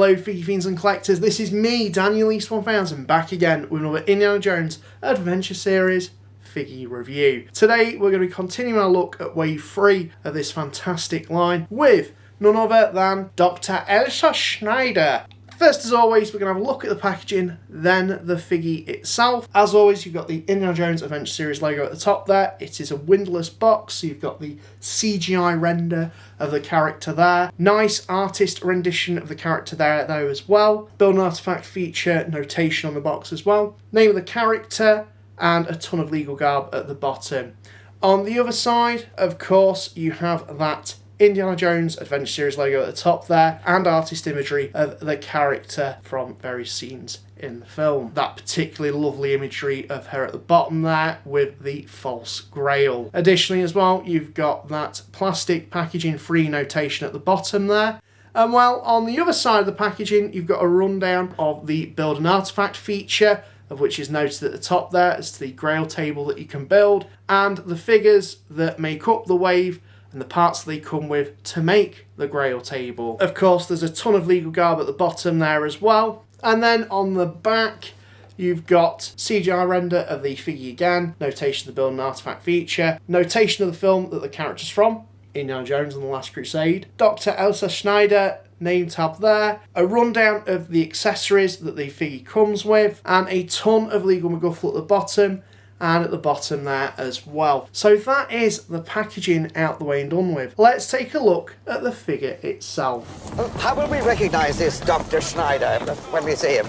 Hello Figgy Fiends and Collectors, this is me, Daniel East 1000, back again with another Indiana Jones Adventure Series Figgy review. Today we're going to be continuing our look at wave 3 of this fantastic line with none other than Dr. Elsa Schneider. First, as always, we're going to have a look at the packaging, then the figgy itself. As always, you've got the Indiana Jones Adventure Series logo at the top there. It is a windowless box, so you've got the CGI render of the character there. Nice artist rendition of the character there though as well. Build an artifact feature notation on the box as well. Name of the character and a ton of legal garb at the bottom. On the other side, of course, you have that Indiana Jones Adventure Series logo at the top there and artist imagery of the character from various scenes in the film. That particularly lovely imagery of her at the bottom there with the false grail. Additionally as well, you've got that plastic packaging free notation at the bottom there. And well, on the other side of the packaging, you've got a rundown of the build an artifact feature, of which is noted at the top there as the grail table that you can build, and the figures that make up the wave and the parts they come with to make the grail table. Of course, there's a ton of legal garb at the bottom there as well. And then on the back, you've got CGI render of the figure again, notation of the build and artifact feature, notation of the film that the character's from, Indiana Jones and the Last Crusade, Dr. Elsa Schneider name tab there, a rundown of the accessories that the figure comes with, and a ton of legal MacGuffle at the bottom, and at the bottom there as well. So that is the packaging out the way and done with. Let's take a look at the figure itself. How will we recognize this Dr. Schneider when we see him?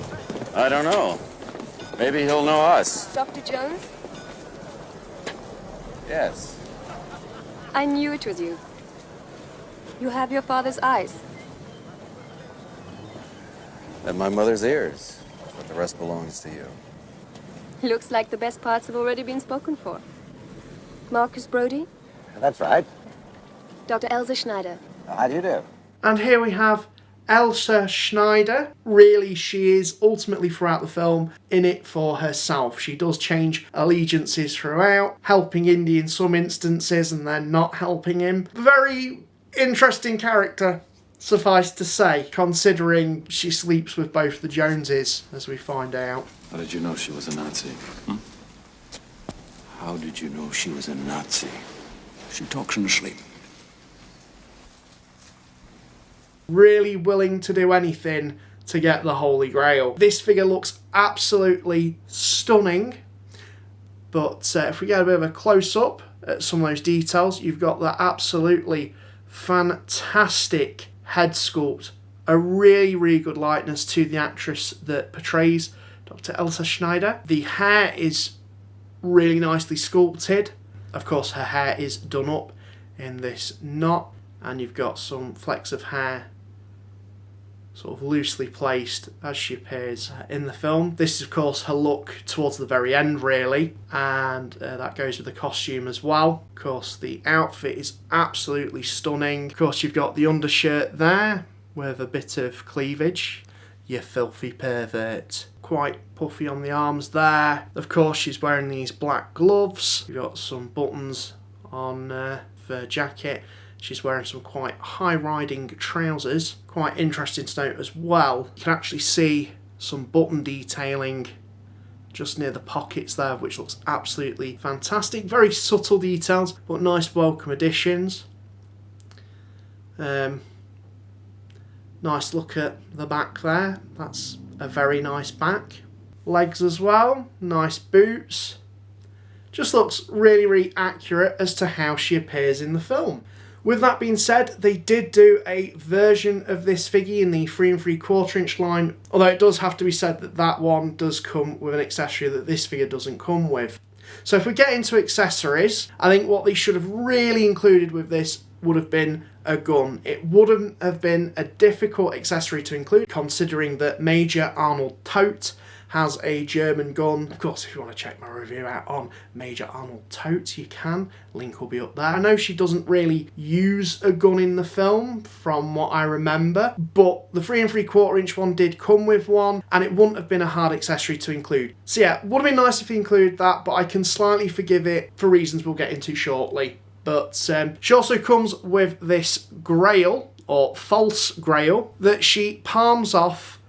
I don't know. Maybe he'll know us. Dr. Jones? Yes. I knew it was you. You have your father's eyes. And my mother's ears. But the rest belongs to you. Looks like the best parts have already been spoken for. Marcus Brody? That's right. Dr. Elsa Schneider. How do you do? And here we have Elsa Schneider. Really, she is ultimately throughout the film in it for herself. She does change allegiances throughout, helping Indy in some instances and then not helping him. Very interesting character, suffice to say, considering she sleeps with both the Joneses, as we find out. How did you know she was a Nazi? How did you know she was a Nazi? She talks in her sleep. Really willing to do anything to get the Holy Grail. This figure looks absolutely stunning, but if we get a bit of a close-up at some of those details, you've got that absolutely fantastic head sculpt. A really, really good likeness to the actress that portrays Dr. Elsa Schneider. The hair is really nicely sculpted. Of course, her hair is done up in this knot, and you've got some flecks of hair sort of loosely placed as she appears in the film. This is, of course, her look towards the very end, really, and that goes with the costume as well. Of course, the outfit is absolutely stunning. Of course, you've got the undershirt there with a bit of cleavage. You filthy pervert. Quite puffy on the arms there. Of course, she's wearing these black gloves. You've got some buttons on her jacket. She's wearing some quite high-riding trousers. Quite interesting to note as well, you can actually see some button detailing just near the pockets there, which looks absolutely fantastic. Very subtle details, but nice welcome additions. Nice look at the back there. That's a very nice back. Legs as well, nice boots. Just looks really, really accurate as to how she appears in the film. With that being said, they did do a version of this figure in the 3 3/4 inch line, although it does have to be said that that one does come with an accessory that this figure doesn't come with. So if we get into accessories, I think what they should have really included with this would have been a gun. It wouldn't have been a difficult accessory to include, considering that Major Arnold Todt has a German gun. Of course, if you want to check my review out on Major Arnold Todt, you can. Link will be up there. I know she doesn't really use a gun in the film, from what I remember, but the 3 3/4 inch one did come with one, and it wouldn't have been a hard accessory to include. So yeah, would have been nice if you included that, but I can slightly forgive it for reasons we'll get into shortly. But she also comes with this grail, or false grail that she palms off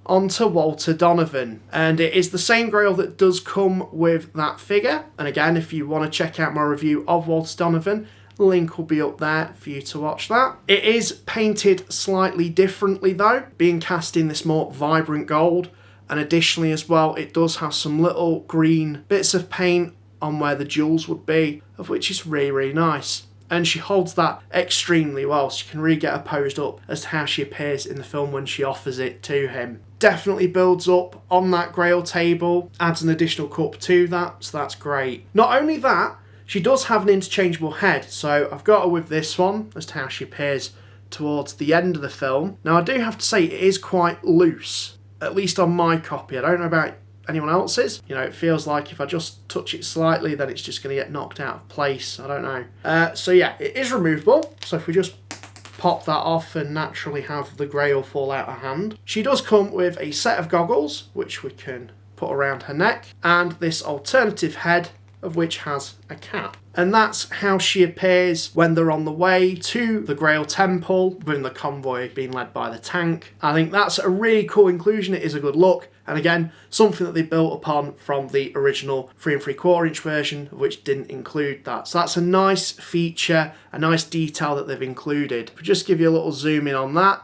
onto Walter Donovan, and it is the same grail that does come with that figure. And again, if you want to check out my review of Walter Donovan, the link will be up there for you to watch that. It is painted slightly differently though, being cast in this more vibrant gold, and additionally as well it does have some little green bits of paint on where the jewels would be, of which is really nice. And she holds that extremely well, so you can really get her posed up as to how she appears in the film when she offers it to him. Definitely builds up on that grail table, adds an additional cup to that, so that's great. Not only that, she does have an interchangeable head, so I've got her with this one as to how she appears towards the end of the film. Now I do have to say it is quite loose, at least on my copy. I don't know about anyone else's. You know, it feels like if I just touch it slightly then it's just going to get knocked out of place. I don't know. So yeah, it is removable, so if we just pop that off and naturally have the grail fall out of hand. She does come with a set of goggles which we can put around her neck, and this alternative head of which has a cap. And that's how she appears when they're on the way to the Grail Temple, with the convoy being led by the tank. I think that's a really cool inclusion. It is a good look, and again, something that they built upon from the original 3 3/4 inch version, which didn't include that. So that's a nice feature, a nice detail that they've included. If we just give you a little zoom in on that,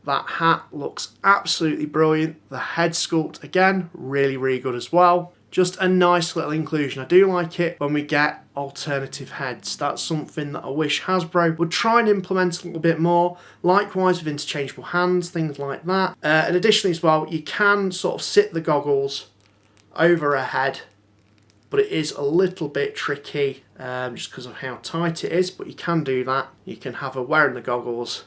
that hat looks absolutely brilliant. The head sculpt, again, really good as well. Just a nice little inclusion. I do like it when we get alternative heads. That's something that I wish Hasbro would try and implement a little bit more. Likewise with interchangeable hands, things like that. And additionally as well, you can sort of sit the goggles over her head, but it is a little bit tricky just because of how tight it is, but you can do that. You can have her wearing the goggles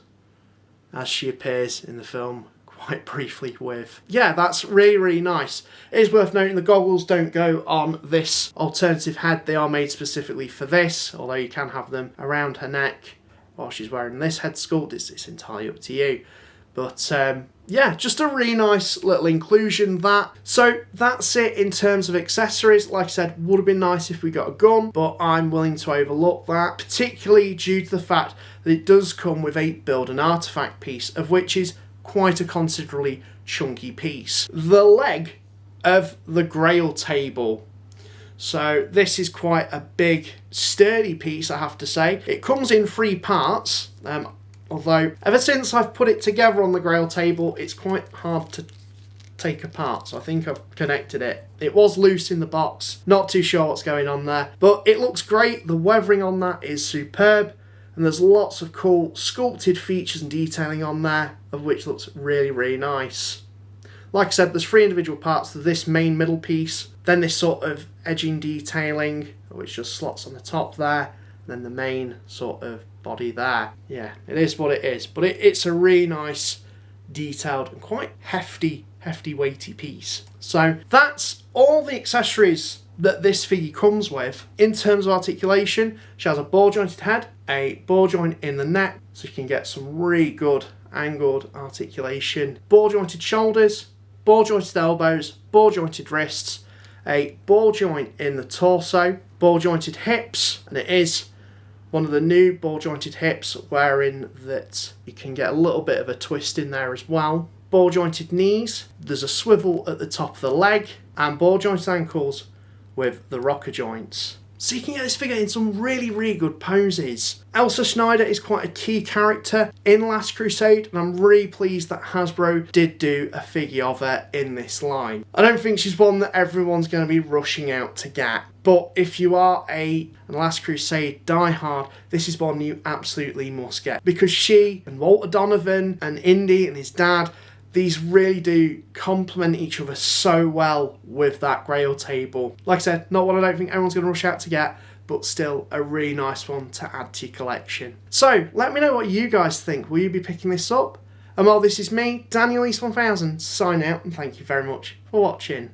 as she appears in the film quite briefly with. Yeah, that's really nice. It is worth noting the goggles don't go on this alternative head. They are made specifically for this, although you can have them around her neck while she's wearing this head sculpt. It's entirely up to you. But yeah, just a really nice little inclusion that. So that's it in terms of accessories. Like I said, would have been nice if we got a gun, but I'm willing to overlook that, particularly due to the fact that it does come with a build an artifact piece, of which is quite a considerably chunky piece. The leg of the Grail table. So this is quite a big, sturdy piece, I have to say. It comes in 3 parts, although ever since I've put it together on the Grail table, it's quite hard to take apart, so I think I've connected it. It was loose in the box, not too sure what's going on there, but it looks great. The weathering on that is superb, and there's lots of cool sculpted features and detailing on there, of which looks really nice. Like I said, there's 3 individual parts to this main middle piece, then this sort of edging detailing, which just slots on the top there, and then the main sort of body there. Yeah, it is what it is, but it's a really nice, detailed, and quite hefty weighty piece. So that's all the accessories that this figure comes with. In terms of articulation, she has a ball jointed head, a ball joint in the neck, so you can get some really good angled articulation, ball jointed shoulders, ball jointed elbows, ball jointed wrists, a ball joint in the torso, ball jointed hips, and it is one of the new ball jointed hips, wherein that you can get a little bit of a twist in there as well. Ball jointed knees, there's a swivel at the top of the leg, and ball jointed ankles with the rocker joints. So you can get this figure in some really good poses. Elsa Schneider is quite a key character in Last Crusade, and I'm really pleased that Hasbro did do a figure of her in this line. I don't think she's one that everyone's going to be rushing out to get, but if you are a Last Crusade diehard, this is one you absolutely must get, because she and Walter Donovan and Indy and his dad, these really do complement each other so well with that Grail table. Like I said, not one I don't think everyone's going to rush out to get, but still a really nice one to add to your collection. So let me know what you guys think. Will you be picking this up? And while this is me, Daniel East 1000, sign out, and thank you very much for watching.